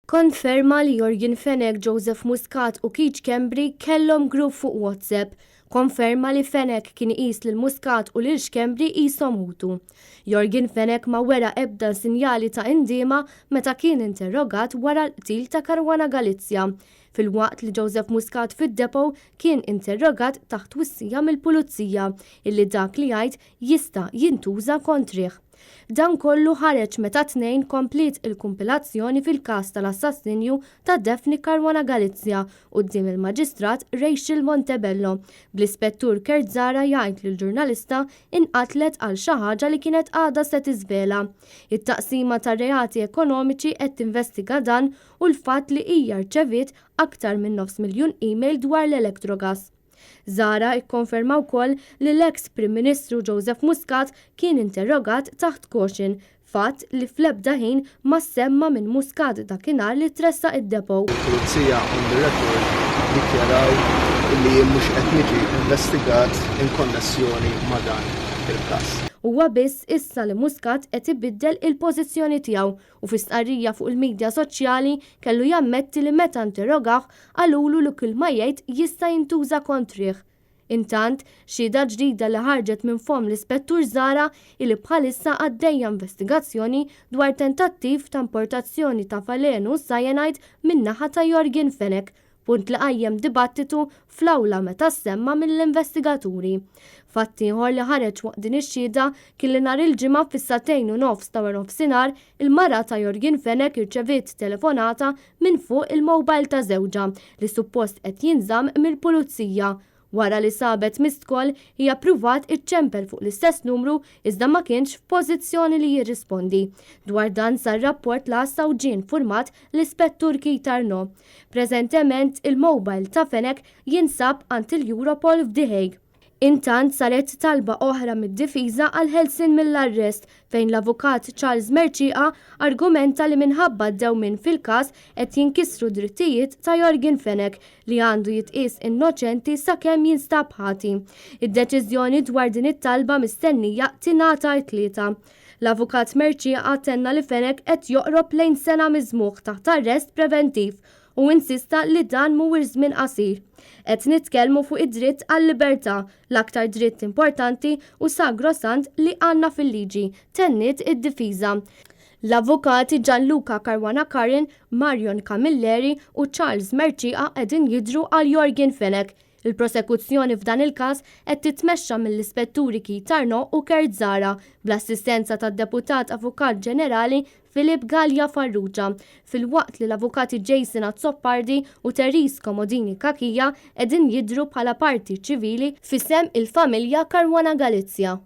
Konferma li Jorgen Fenech, Joseph Muscat u kien kellhom grupp fuq WhatsApp. Konferma li Fenech kien qis lil Muscat u lil Xkembri qishom mutu. Jorgen Fenech ma wera ebda sinjali ta' indiema meta kien interrogat wara l-qtil ta' Caruana Galizja. Fil-waqt li Joseph Muscat fid-Depot kien interrogat taħt twissija mill-pulizija illi dak li jgħid jista' jintuża kontrih. Dan kollu ħareġ meta tnejn komplit il-kumpilazzjoni fil-każ tal-assassinju ta' Defni Caruana Galizja quddiem il-Maġistrat Rachel Montebello. Bl-Ispettur Kertzara jgħid li l-ġurnalista inqatlet għal xi ħaġa li kienet għadha se tiżvela. It-taqsima tar-reati ekonomiċi qed tinvestiga dan u l-fatt li hija rċeviet aktar minn 500,000 email dwar l-Electrogas. Zara ikkonferma wkoll li l-eks Prim Ministru Joseph Muscat kien interrogat taħt caution, fatt li fl-ebda ħin ma semma minn Muscat dakinhar li tressaq id-Depot. Il-Pulizija on the record dikjaraw li mhux qed jiġi investigat in konnessjoni ma' dan il-każ. Huwa biss issa li Muscat qed ibiddel il-pożizzjoni tiegħu u fi stqarrija fuq il-midja soċjali kellu jammetti li meta interrogah qalulu li kull ma jgħid jista' jintuża kontrih. Intant, xhieda ġdida li ħarġet minn fom l-Ispettur Zara li bħalissa għaddejja investigazzjoni dwar tentattiv ta' importazzjoni ta' falenu cyanide min-naħa ta' Jorgen Fenech, punt li qajjem dibattitu fl-awla meta semma mill-investigaturi. Fatt ieħor li ħareġ waqt din ix-xhieda kien li nhar il-ġimgħa fis-2:30 ta' nofsinhar il-mara ta' Jorgen Fenech irċeviet telefonata minn fuq il-mowbajl ta' żewġha li suppost qed jinżamm mill-pulizija. Wara li sabet missed call hija pruvat iċċempel fuq l-istess numru iżda ma kienx f'pożizzjoni li jirrispondi. Dwar dan sar rapport l-għassa u ġie infurmat l-Ispettur Kitarno. Preżentement il-mowbajl ta' Fenech jinsab ant il-Europol f'The Hague. Intant saret talba oħra mid-difiża għal ħelsien mill-arrest fejn l-avukat Charles Merċieqa argumenta li minħabba d-dewmien fil-każ qed jinkisru drittijiet ta' Jorgen Fenech li għandu jitqies innoċenti sakemm jinstab ħati. Id-deċiżjoni dwar din it-talba mistennija tingħata t-tlieta. L-avukat Merċieqa tenna li Fenech qed joqrob lejn sena miżmugħ taħt arrest preventiv u insista li dan mhuwiex żmien qasir. Qed nitkellmu fuq id-dritt għall-libertà, l-aktar dritt importanti u sagrosant li għandna fil-liġi, tenniet id-difiża. L-avukati Gianluca Caruana Carin, Marion Camilleri u Charles Merċieqa qegħdin jidhru għal Jorgen Fenech. Il-prosekuzzjoni f'dan il-każ qed titmexxa mill-Ispetturi Kitarno u Kertzara bl-assistenza tad-Deputat Avukat Ġenerali Filip Gallia Farrugia, fil-waqt li l-avukati Jason Azzoppardi u Teris Komodini Kakija qegħdin jidhru bħala parti ċivili f'isem il-familja Caruana Galizja.